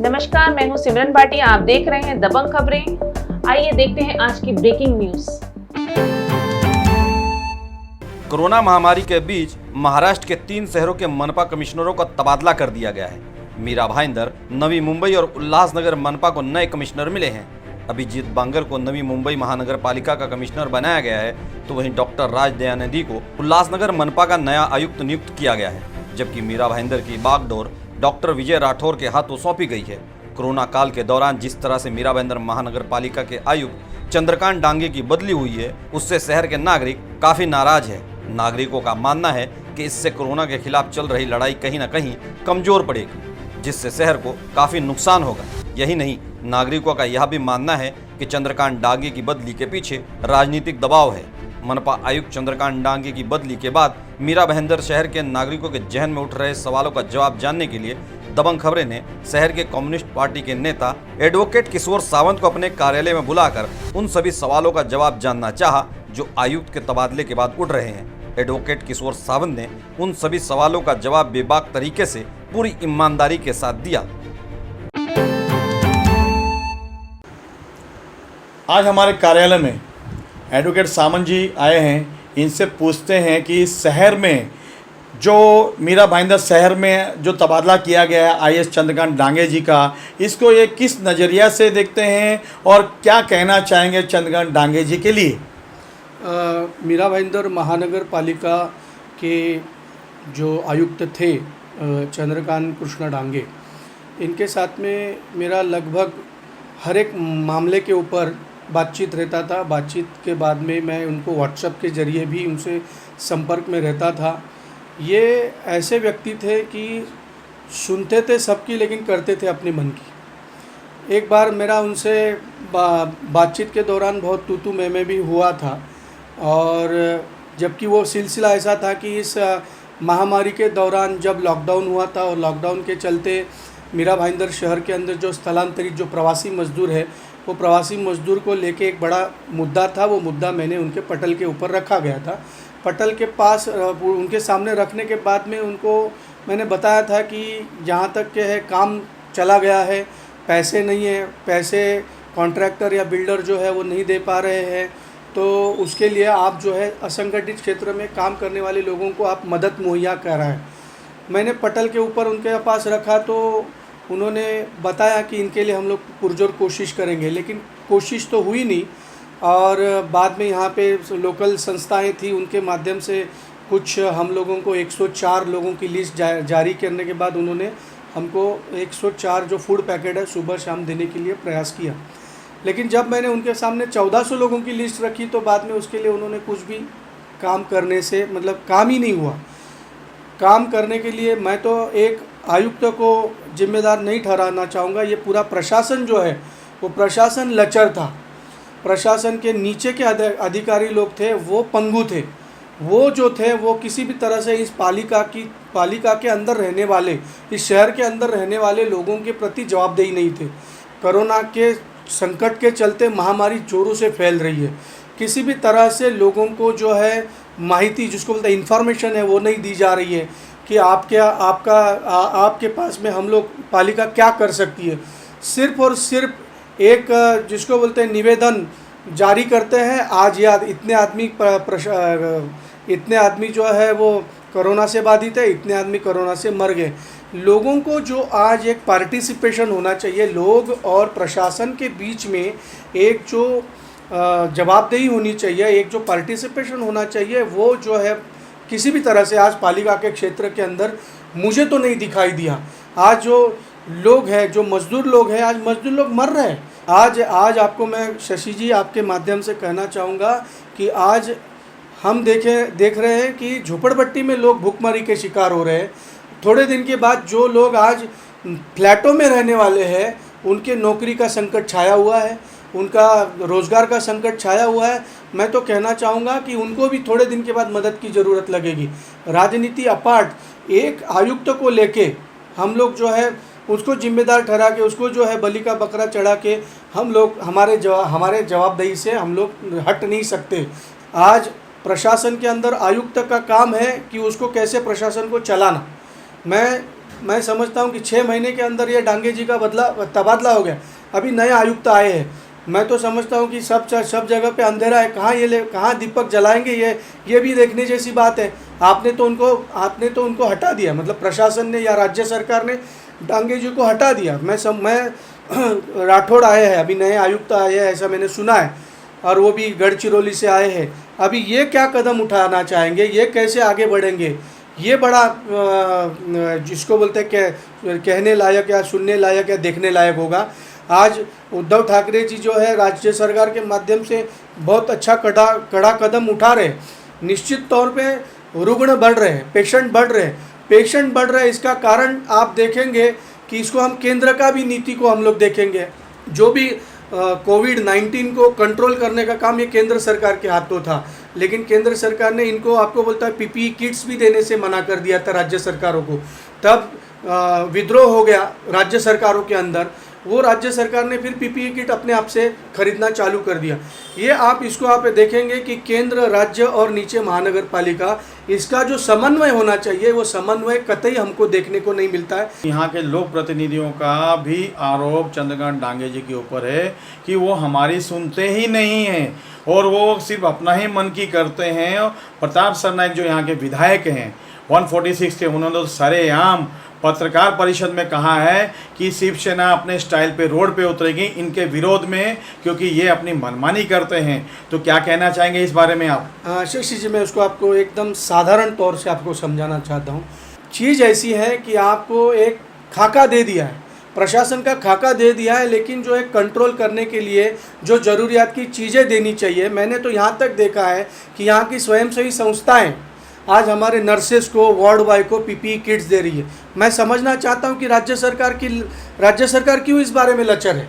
नमस्कार, मैं हूं सिमरन भाटिया। आप देख रहे हैं दबंग खबरें। आइए देखते हैं आज की ब्रेकिंग न्यूज। कोरोना महामारी के बीच महाराष्ट्र के 3 शहरों के मनपा कमिश्नरों का तबादला कर दिया गया है। मीरा भाईंदर, नवी मुंबई और उल्लासनगर मनपा को नए कमिश्नर मिले हैं। अभिजीत बांगर को नवी मुंबई महानगर पालिका का कमिश्नर बनाया गया है, तो वहीं डॉक्टर राज दयानिधि को उल्लासनगर मनपा का नया आयुक्त नियुक्त किया गया है, जबकि मीरा भाईंदर की बागडोर डॉक्टर विजय राठौर के हाथों सौंपी गई है। कोरोना काल के दौरान जिस तरह से मीरा भाईंदर महानगर पालिका के आयुक्त चंद्रकांत डांगे की बदली हुई है, उससे शहर के नागरिक काफी नाराज है। नागरिकों का मानना है कि इससे कोरोना के खिलाफ चल रही लड़ाई कहीं न कहीं कमजोर पड़ेगी, जिससे शहर को काफी नुकसान होगा। यही नहीं, नागरिकों का यह भी मानना है कि चंद्रकांत डांगे की बदली के पीछे राजनीतिक दबाव है। मनपा आयुक्त चंद्रकांत डांगे की बदली के बाद मीरा भाईंदर शहर के नागरिकों के जहन में उठ रहे सवालों का जवाब जानने के लिए दबंग खबरें ने शहर के कम्युनिस्ट पार्टी के नेता एडवोकेट किशोर सावंत को अपने कार्यालय में बुलाकर उन सभी सवालों का जवाब जानना चाहा जो आयुक्त के तबादले के बाद उठ रहे हैं। एडवोकेट किशोर सावंत ने उन सभी सवालों का जवाब बेबाक तरीके से पूरी ईमानदारी के साथ दिया। आज हमारे कार्यालय में एडवोकेट सावंत जी आए हैं। इनसे पूछते हैं कि शहर में जो मीरा भाईंदर शहर में जो तबादला किया गया है आईएएस चंद्रकांत डांगे जी का, इसको ये किस नज़रिया से देखते हैं और क्या कहना चाहेंगे चंद्रकांत डांगे जी के लिए। मीरा भाईंदर महानगर पालिका के जो आयुक्त थे चंद्रकांत कृष्ण डांगे, इनके साथ में मेरा लगभग हर एक मामले के ऊपर बातचीत रहता था। बातचीत के बाद में मैं उनको व्हाट्सएप के ज़रिए भी उनसे संपर्क में रहता था। ये ऐसे व्यक्ति थे कि सुनते थे सबकी लेकिन करते थे अपने मन की। एक बार मेरा उनसे बातचीत के दौरान बहुत तू मैं भी हुआ था, और जबकि वो सिलसिला ऐसा था कि इस महामारी के दौरान जब लॉकडाउन हुआ था और लॉकडाउन के चलते मीरा भाईंदर शहर के अंदर जो स्थलांतरित जो प्रवासी मजदूर है, वो प्रवासी मजदूर को लेके एक बड़ा मुद्दा था। वो मुद्दा मैंने उनके पटल के ऊपर रखा गया था। पटल के पास उनके सामने रखने के बाद में उनको मैंने बताया था कि जहाँ तक के है काम चला गया है, पैसे नहीं है, पैसे कॉन्ट्रैक्टर या बिल्डर जो है वो नहीं दे पा रहे हैं, तो उसके लिए आप जो है असंगठित क्षेत्र में काम करने वाले लोगों को आप मदद मुहैया कराएं। मैंने पटल के ऊपर उनके पास रखा तो उन्होंने बताया कि इनके लिए हम लोग पुरजोर कोशिश करेंगे, लेकिन कोशिश तो हुई नहीं। और बाद में यहाँ पे लोकल संस्थाएं थी, उनके माध्यम से कुछ हम लोगों को 104 लोगों की लिस्ट जारी करने के बाद उन्होंने हमको 104 जो फूड पैकेट है सुबह शाम देने के लिए प्रयास किया। लेकिन जब मैंने उनके सामने 1400 लोगों की लिस्ट रखी तो बाद में उसके लिए उन्होंने कुछ भी काम करने से काम ही नहीं हुआ। काम करने के लिए मैं तो एक आयुक्त को जिम्मेदार नहीं ठहराना चाहूँगा। ये पूरा प्रशासन जो है वो प्रशासन लचर था। प्रशासन के नीचे के अधिकारी लोग थे वो पंगु थे। वो जो थे वो किसी भी तरह से इस पालिका के अंदर रहने वाले, इस शहर के अंदर रहने वाले लोगों के प्रति जवाबदेही नहीं थे। कोरोना के संकट के चलते महामारी जोरों से फैल रही है। किसी भी तरह से लोगों को जो है माहिती, जिसको बोलते हैं इन्फॉर्मेशन है, वो नहीं दी जा रही है कि आपके पास में हम लोग पालिका क्या कर सकती है। सिर्फ और सिर्फ एक जिसको बोलते हैं निवेदन जारी करते हैं। आज याद इतने आदमी जो है वो कोरोना से बाधित है, इतने आदमी कोरोना से मर गए। लोगों को जो आज एक पार्टिसिपेशन होना चाहिए, लोग और प्रशासन के बीच में एक जो जवाबदेही होनी चाहिए, एक जो पार्टिसिपेशन होना चाहिए, वो जो है किसी भी तरह से आज पालिका के क्षेत्र के अंदर मुझे तो नहीं दिखाई दिया। आज जो लोग हैं, जो मजदूर लोग हैं, आज मजदूर लोग मर रहे हैं। आज आपको मैं शशि जी आपके माध्यम से कहना चाहूँगा कि आज हम देख रहे हैं कि झोपड़पट्टी में लोग भूखमरी के शिकार हो रहे हैं। थोड़े दिन के बाद जो लोग आज फ्लैटों में रहने वाले हैं, उनके नौकरी का संकट छाया हुआ है, उनका रोज़गार का संकट छाया हुआ है। मैं तो कहना चाहूँगा कि उनको भी थोड़े दिन के बाद मदद की ज़रूरत लगेगी। राजनीति अपार्ट एक आयुक्त को लेके हम लोग जो है उसको जिम्मेदार ठहरा के, उसको जो है बलि का बकरा चढ़ा के हम लोग हमारे जवाबदेही से हम लोग हट नहीं सकते। आज प्रशासन के अंदर आयुक्त का काम है कि उसको कैसे प्रशासन को चलाना। मैं मैं समझता हूँ कि 6 महीने के अंदर ये डांगे जी का तबादला हो गया। अभी नए आयुक्त आए हैं, मैं तो समझता हूँ कि सब जगह पे अंधेरा है, कहाँ दीपक जलाएंगे ये भी देखने जैसी बात है। आपने तो उनको हटा दिया, मतलब प्रशासन ने या राज्य सरकार ने डांगे जी को हटा दिया। मैं राठौड़ आए हैं, अभी नए आयुक्त आए हैं ऐसा मैंने सुना है, और वो भी गढ़चिरौली से आए हैं। अभी ये क्या कदम उठाना चाहेंगे, ये कैसे आगे बढ़ेंगे, ये बड़ा जिसको बोलते हैं कहने लायक या सुनने लायक या देखने लायक होगा। आज उद्धव ठाकरे जी जो है राज्य सरकार के माध्यम से बहुत अच्छा कड़ा कदम उठा रहे हैं। निश्चित तौर पे रुग्ण बढ़ रहे हैं, पेशेंट बढ़ रहे हैं। इसका कारण आप देखेंगे कि इसको हम केंद्र का भी नीति को हम लोग देखेंगे। जो भी कोविड-19 को कंट्रोल करने का काम ये केंद्र सरकार के हाथों था, लेकिन केंद्र सरकार ने इनको आपको बोलता है पीपीई किट्स भी देने से मना कर दिया था राज्य सरकारों को। तब विद्रोह हो गया राज्य सरकारों के अंदर, वो राज्य सरकार ने फिर पीपीई किट अपने आप से खरीदना चालू कर दिया। ये इसको आप देखेंगे कि केंद्र, राज्य और नीचे महानगर पालिका, इसका जो समन्वय होना चाहिए वो समन्वय कतई हमको देखने को नहीं मिलता है। यहाँ के लोक प्रतिनिधियों का भी आरोप चंद्रकांत डांगे जी के ऊपर है कि वो हमारी सुनते ही नहीं हैं और वो सिर्फ अपना ही मन की करते हैं। प्रताप सरनाईक जो यहाँ के विधायक हैं 146 के, उन्होंने तो सरेआम पत्रकार परिषद में कहा है कि शिवसेना अपने स्टाइल पे रोड पे उतरेगी इनके विरोध में, क्योंकि ये अपनी मनमानी करते हैं। तो क्या कहना चाहेंगे इस बारे में आप? शशि जी, मैं उसको आपको एकदम साधारण तौर से आपको समझाना चाहता हूँ। चीज़ ऐसी है कि आपको एक खाका दे दिया है, प्रशासन का खाका दे दिया है, लेकिन जो है कंट्रोल करने के लिए जो ज़रूरियात की चीज़ें देनी चाहिए। मैंने तो यहाँ तक देखा है कि यहाँ की स्वयंसेवी संस्थाएँ आज हमारे नर्सेस को, वार्ड बॉय को पीपीई किट्स दे रही है। मैं समझना चाहता हूँ कि राज्य सरकार क्यों इस बारे में लचर है।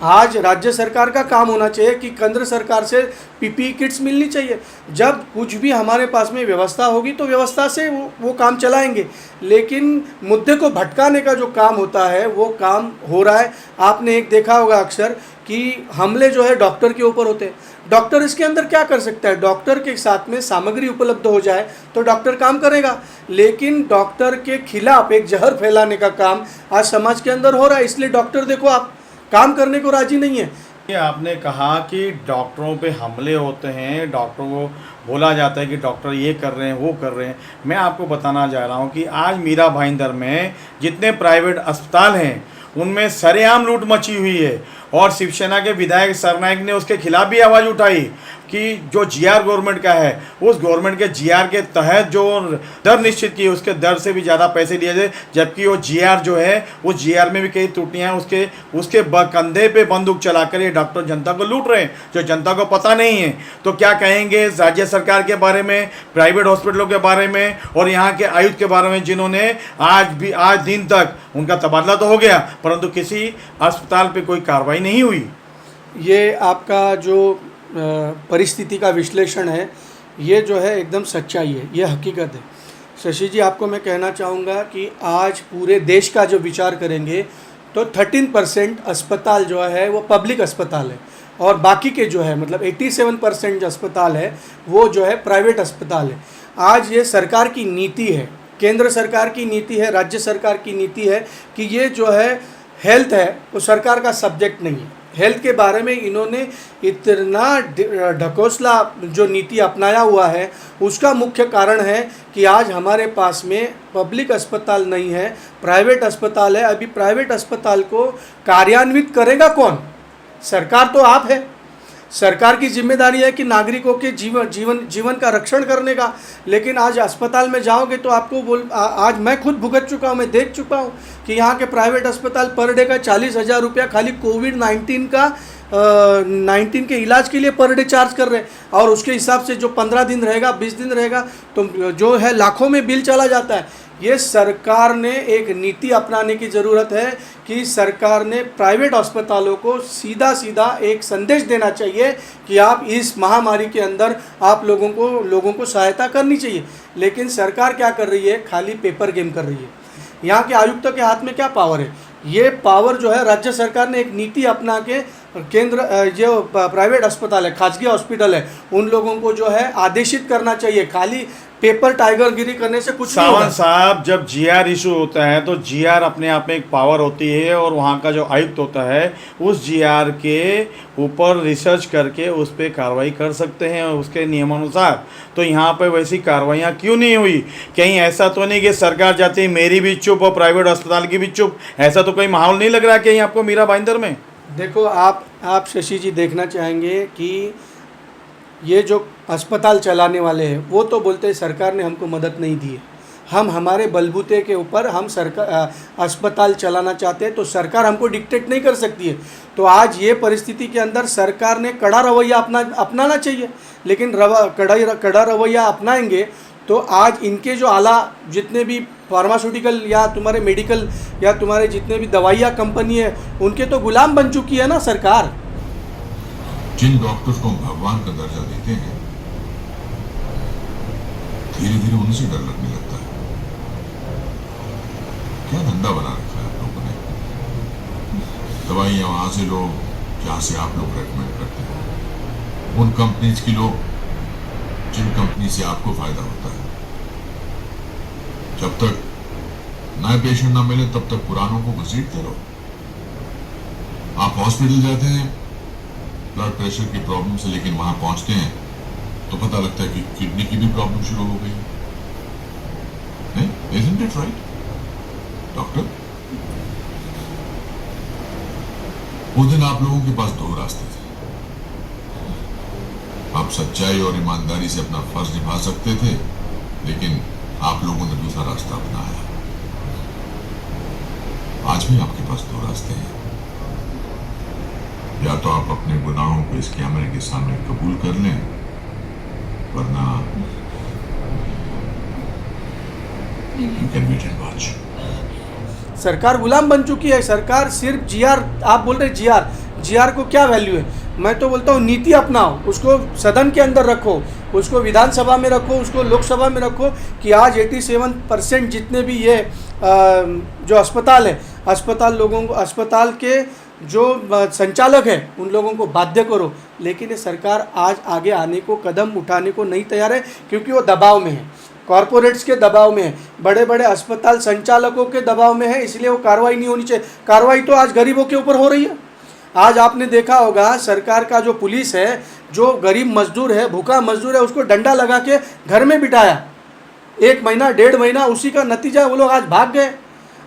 आज राज्य सरकार का काम होना चाहिए कि केंद्र सरकार से पीपीई किट्स मिलनी चाहिए। जब कुछ भी हमारे पास में व्यवस्था होगी तो व्यवस्था से वो काम चलाएंगे, लेकिन मुद्दे को भटकाने का जो काम होता है वो काम हो रहा है। आपने एक देखा होगा अक्सर कि हमले जो है डॉक्टर के ऊपर होते हैं। डॉक्टर इसके अंदर क्या कर सकता है? डॉक्टर के साथ में सामग्री उपलब्ध हो जाए तो डॉक्टर काम करेगा, लेकिन डॉक्टर के खिलाफ एक जहर फैलाने का काम आज समाज के अंदर हो रहा है। इसलिए डॉक्टर देखो आप काम करने को राजी नहीं है। ये आपने कहा कि डॉक्टरों पे हमले होते हैं, डॉक्टरों को बोला जाता है कि डॉक्टर ये कर रहे हैं, वो कर रहे हैं। मैं आपको बताना जा रहा हूँ कि आज मीरा भाईंदर में जितने प्राइवेट अस्पताल हैं उनमें सरेआम लूट मची हुई है, और शिवसेना के विधायक सरनाईक ने उसके खिलाफ भी आवाज़ उठाई कि जो जीआर गवर्नमेंट का है, उस गवर्नमेंट के जीआर के तहत जो दर निश्चित की उसके दर से भी ज़्यादा पैसे दिए जाए, जबकि वो जीआर जो है उस जीआर में भी कई त्रुटियाँ हैं। उसके कंधे पे बंदूक चलाकर ये डॉक्टर जनता को लूट रहे हैं, जो जनता को पता नहीं है। तो क्या कहेंगे राज्य सरकार के बारे में, प्राइवेट हॉस्पिटलों के बारे में और यहाँ के आयुक्त के बारे में, जिन्होंने आज दिन तक उनका तबादला तो हो गया परंतु किसी अस्पताल पर कोई कार्रवाई नहीं हुई? ये आपका जो परिस्थिति का विश्लेषण है, ये जो है एकदम सच्चाई है, ये हकीकत है। शशि जी, आपको मैं कहना चाहूँगा कि आज पूरे देश का जो विचार करेंगे तो 13% अस्पताल जो है वो पब्लिक अस्पताल है, और बाकी के जो है मतलब 87% जो अस्पताल है वो जो है प्राइवेट अस्पताल है। आज ये सरकार की नीति है, केंद्र सरकार की नीति है, राज्य सरकार की नीति है कि ये जो है हेल्थ है वो सरकार का सब्जेक्ट नहीं है। हेल्थ के बारे में इन्होंने इतना ढकोसला जो नीति अपनाया हुआ है, उसका मुख्य कारण है कि आज हमारे पास में पब्लिक अस्पताल नहीं है, प्राइवेट अस्पताल है। अभी प्राइवेट अस्पताल को कार्यान्वित करेगा कौन? सरकार तो आप है। सरकार की जिम्मेदारी है कि नागरिकों के जीवन का रक्षण करने का, लेकिन आज अस्पताल में जाओगे तो आपको आज मैं खुद भुगत चुका हूँ, मैं देख चुका हूँ कि यहाँ के प्राइवेट अस्पताल पर डे का 40,000 रुपया खाली कोविड-19 के इलाज के लिए पर डे चार्ज कर रहे हैं, और उसके हिसाब से जो 15 दिन रहेगा, 20 दिन रहेगा तो जो है लाखों में बिल चला जाता है। ये सरकार ने एक नीति अपनाने की ज़रूरत है कि सरकार ने प्राइवेट अस्पतालों को सीधा एक संदेश देना चाहिए कि आप इस महामारी के अंदर आप लोगों को सहायता करनी चाहिए। लेकिन सरकार क्या कर रही है? खाली पेपर गेम कर रही है। यहाँ के आयुक्तों के हाथ में क्या पावर है? ये पावर जो है राज्य सरकार ने एक नीति अपना के केंद्र जो प्राइवेट अस्पताल है, खाजगी हॉस्पिटल है, उन लोगों को जो है आदेशित करना चाहिए। खाली पेपर टाइगरगिरी करने से कुछ नहीं सावंत होगा। साहब, जब जीआर इशू होता है तो जीआर अपने आप में एक पावर होती है और वहाँ का जो आयुक्त होता है उस जीआर के ऊपर रिसर्च करके उस पर कार्रवाई कर सकते हैं उसके नियमानुसार। तो यहाँ पे वैसी कार्रवाइयाँ क्यों नहीं हुई? कहीं ऐसा तो नहीं कि सरकार जाती है मेरी भी चुप और प्राइवेट अस्पताल की भी चुप? ऐसा तो कोई माहौल नहीं लग रहा कहीं आपको मीरा भाईंदर में? देखो आप शशि जी देखना चाहेंगे कि ये जो अस्पताल चलाने वाले हैं वो तो बोलते हैं सरकार ने हमको मदद नहीं दी है, हम हमारे बलबूते के ऊपर हम सरकार अस्पताल चलाना चाहते हैं तो सरकार हमको डिक्टेट नहीं कर सकती है। तो आज ये परिस्थिति के अंदर सरकार ने कड़ा रवैया अपनाना चाहिए, लेकिन कड़ा रवैया अपनाएंगे तो आज इनके जो आला जितने भी फार्मास्यूटिकल या तुम्हारे मेडिकल या तुम्हारे जितने भी दवाइयाँ कंपनी है उनके तो गुलाम बन चुकी है ना सरकार। जिन डॉक्टर्स को हम भगवान का दर्जा देते हैं धीरे धीरे उनसे डर लगने लगता है। क्या धंधा बना रखा है आप लोगों ने? दवाइयां वहां से लो जहां से आप लोग रेकमेंड करते हैं, उन कंपनीज की लो जिन कंपनी से आपको फायदा होता है। जब तक नए पेशेंट ना मिले तब तक पुरानों को घसीटते रहो। आप हॉस्पिटल जाते हैं ब्लड प्रेशर की प्रॉब्लम से, लेकिन वहां पहुंचते हैं तो पता लगता है कि किडनी की भी प्रॉब्लम शुरू हो गई। नहीं, isn't it right, डॉक्टर? उस दिन आप लोगों के पास दो रास्ते थे। आप सच्चाई और ईमानदारी से अपना फर्ज निभा सकते थे, लेकिन आप लोगों ने दूसरा रास्ता अपनाया। आज भी आपके पास दो रास्ते हैं। या तो आप अपने गुनाहों को इस कैमरे के सामने कबूल कर लें, वरना you can wait and watch। सरकार गुलाम बन चुकी है। सरकार सिर्फ जीआर, आप बोल रहे जीआर को क्या वैल्यू है? मैं तो बोलता हूँ नीति अपनाओ, उसको सदन के अंदर रखो, उसको विधानसभा में रखो, उसको लोकसभा में रखो कि आज 87% जितने भी ये जो अस्पताल है, अस्पताल के जो संचालक है उन लोगों को बाध्य करो। लेकिन ये सरकार आज आगे आने को, कदम उठाने को नहीं तैयार है, क्योंकि वो दबाव में है, कॉरपोरेट्स के दबाव में है, बड़े बड़े अस्पताल संचालकों के दबाव में है, इसलिए वो कार्रवाई नहीं होनी चाहिए। कार्रवाई तो आज गरीबों के ऊपर हो रही है। आज आपने देखा होगा सरकार का जो पुलिस है, जो गरीब मजदूर है, भूखा मजदूर है, उसको डंडा लगा के घर में बिठाया 1 महीना 1.5 महीना, उसी का नतीजा वो लोग आज भाग गए।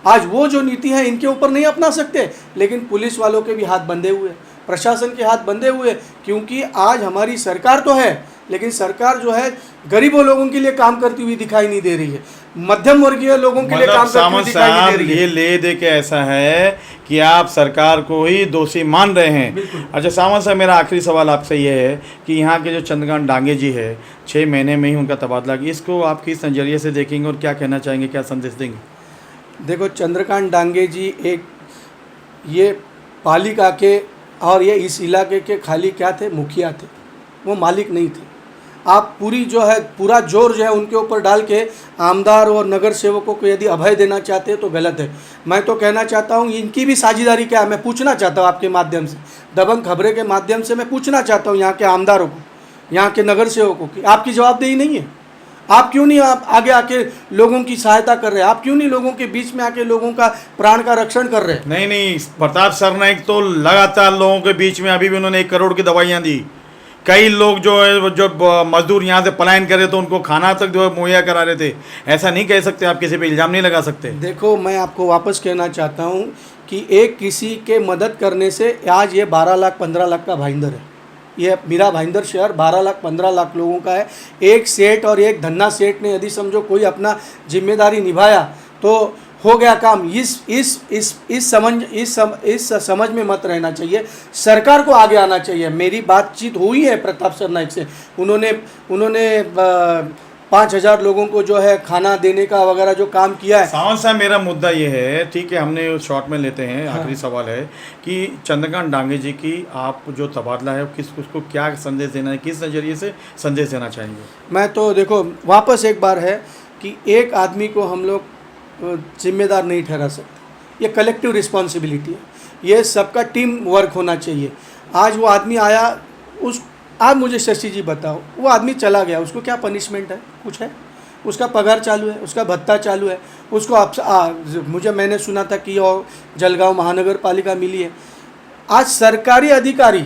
आज वो जो नीति है इनके ऊपर नहीं अपना सकते, लेकिन पुलिस वालों के भी हाथ बंधे हुए, प्रशासन के हाथ बंधे हुए, क्योंकि आज हमारी सरकार तो है, लेकिन सरकार जो है गरीबों लोगों के लिए काम करती हुई दिखाई नहीं दे रही है, मध्यम वर्गीय लोगों के लिए काम करती हुई दिखाई नहीं दे रही है। ये ले दे के ऐसा है कि आप सरकार को ही दोषी मान रहे हैं। अच्छा सावंत साहब, मेरा आखिरी सवाल आपसे ये है कि यहाँ के जो चंद्रकांत डांगे जी है, 6 महीने में ही उनका तबादला किया, इसको आप किस नज़रिए से देखेंगे और क्या कहना चाहेंगे, क्या संदेश देंगे? देखो, चंद्रकांत डांगे जी एक ये पालिका के और ये इस इलाके के खाली क्या थे, मुखिया थे, वो मालिक नहीं थे। आप पूरा जोर जो है उनके ऊपर डाल के आमदार और नगर सेवकों को यदि अभय देना चाहते हैं तो गलत है। मैं तो कहना चाहता हूँ इनकी भी साझेदारी क्या है, मैं पूछना चाहता हूँ आपके माध्यम से, दबंग खबरें के माध्यम से मैं पूछना चाहता हूँ यहाँ के आमदारों को, यहाँ के नगर सेवकों की, आपकी जवाबदेही नहीं है? आप क्यों नहीं आप आगे आके लोगों की सहायता कर रहे हैं? आप क्यों नहीं लोगों के बीच में आके लोगों का प्राण का रक्षण कर रहे हैं? नहीं, प्रताप सरनाइक तो लगातार लोगों के बीच में, अभी भी उन्होंने 1 करोड़ की दवाइयाँ दी। कई लोग जो मजदूर यहाँ से पलायन कर रहे थे उनको खाना तक जो मुहैया करा रहे थे। ऐसा नहीं कह सकते, आप किसी पे इल्ज़ाम नहीं लगा सकते। देखो, मैं आपको वापस कहना चाहता हूँ कि एक किसी के मदद करने से आज ये 12 लाख 15 लाख का भाईंदर है। ये मीरा भाईंदर शहर 12 लाख 15 लाख लोगों का है। एक सेठ और एक धन्ना सेठ ने यदि समझो कोई अपना जिम्मेदारी निभाया तो हो गया काम। इस समझ में मत रहना चाहिए, सरकार को आगे आना चाहिए। मेरी बातचीत हुई है प्रताप सरनाइक से, उन्होंने 5000 लोगों को जो है खाना देने का वगैरह जो काम किया है। सावंत साहब, मेरा मुद्दा ये है, ठीक है, हमने शॉर्ट में लेते हैं। आखिरी सवाल है कि चंद्रकांत डांगे जी की आप जो तबादला है उसको क्या संदेश देना है, किस नज़रिए से संदेश देना चाहेंगे? मैं तो देखो वापस एक बार है कि एक आदमी को हम लोग जिम्मेदार नहीं ठहरा सकते, ये कलेक्टिव रिस्पॉन्सिबिलिटी है, ये सबका टीम वर्क होना चाहिए। आज वो आदमी आया, आप मुझे शशि जी बताओ, वो आदमी चला गया, उसको क्या पनिशमेंट है? कुछ है? उसका पगार चालू है, उसका भत्ता चालू है, उसको मैंने सुना था कि और जलगांव महानगर पालिका मिली है। आज सरकारी अधिकारी,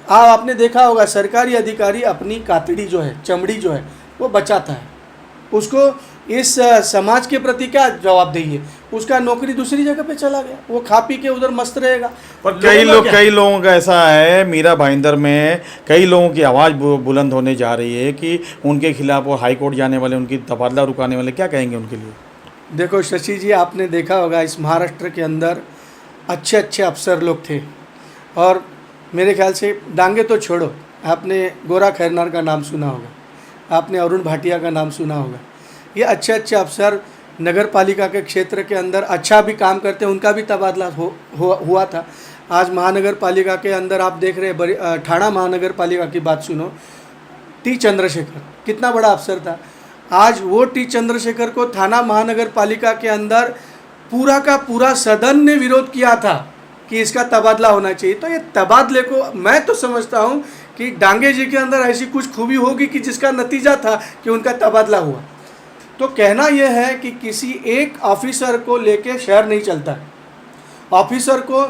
आपने देखा होगा, सरकारी अधिकारी अपनी कातड़ी जो है, चमड़ी जो है वो बचाता है, उसको इस समाज के प्रति क्या जवाबदेही है, उसका नौकरी दूसरी जगह पे चला गया, वो खा पी के उधर मस्त रहेगा। पर कई लोगों का ऐसा है, मीरा भाईंदर में कई लोगों की आवाज़ बुलंद होने जा रही है कि उनके खिलाफ वो हाई कोर्ट जाने वाले, उनकी तबादला रुकाने वाले, क्या कहेंगे उनके लिए? देखो शशि जी, आपने देखा होगा इस महाराष्ट्र के अंदर अच्छे अच्छे अफसर लोग थे, और मेरे ख्याल से डांगे तो छोड़ो, आपने गोरा खैरनार का नाम सुना होगा, आपने अरुण भाटिया का नाम सुना होगा। ये अच्छे अच्छे अफसर नगर पालिका के क्षेत्र के अंदर अच्छा भी काम करते हैं, उनका भी तबादला हुआ था। आज महानगर पालिका के अंदर आप देख रहे हैं, ठाणा महानगर पालिका की बात सुनो, टी चंद्रशेखर कितना बड़ा अफसर था, आज वो टी चंद्रशेखर को थाना महानगर पालिका के अंदर पूरा का पूरा सदन ने विरोध किया था कि इसका तबादला होना चाहिए। तो ये तबादले को मैं तो समझता हूँ कि डांगे जी के अंदर ऐसी कुछ खूबी होगी कि जिसका नतीजा था कि उनका तबादला हुआ। तो कहना यह है कि किसी एक ऑफिसर को लेके शहर नहीं चलता, ऑफिसर को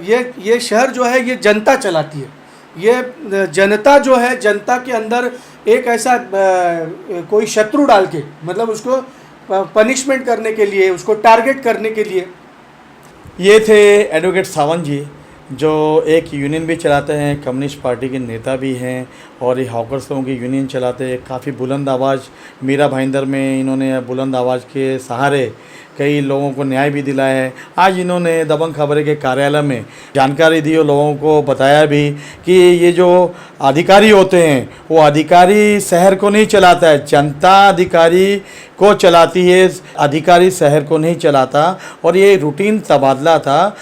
ये शहर जो है ये जनता चलाती है, ये जनता जो है, जनता के अंदर एक ऐसा कोई शत्रु डाल के, मतलब उसको पनिशमेंट करने के लिए, उसको टारगेट करने के लिए। ये थे एडवोकेट सावंत जी, जो एक यूनियन भी चलाते हैं, कम्युनिस्ट पार्टी के नेता भी हैं, और ये हॉकर्स लोगों की यूनियन चलाते हैं। काफ़ी बुलंद आवाज़ मीरा भाईंदर में इन्होंने बुलंद आवाज़ के सहारे कई लोगों को न्याय भी दिलाया है। आज इन्होंने दबंग खबरें के कार्यालय में जानकारी दी और लोगों को बताया भी कि ये जो अधिकारी होते हैं वो अधिकारी शहर को नहीं चलाता है, जनता अधिकारी को चलाती है, अधिकारी शहर को नहीं चलाता। और ये रूटीन तबादला था,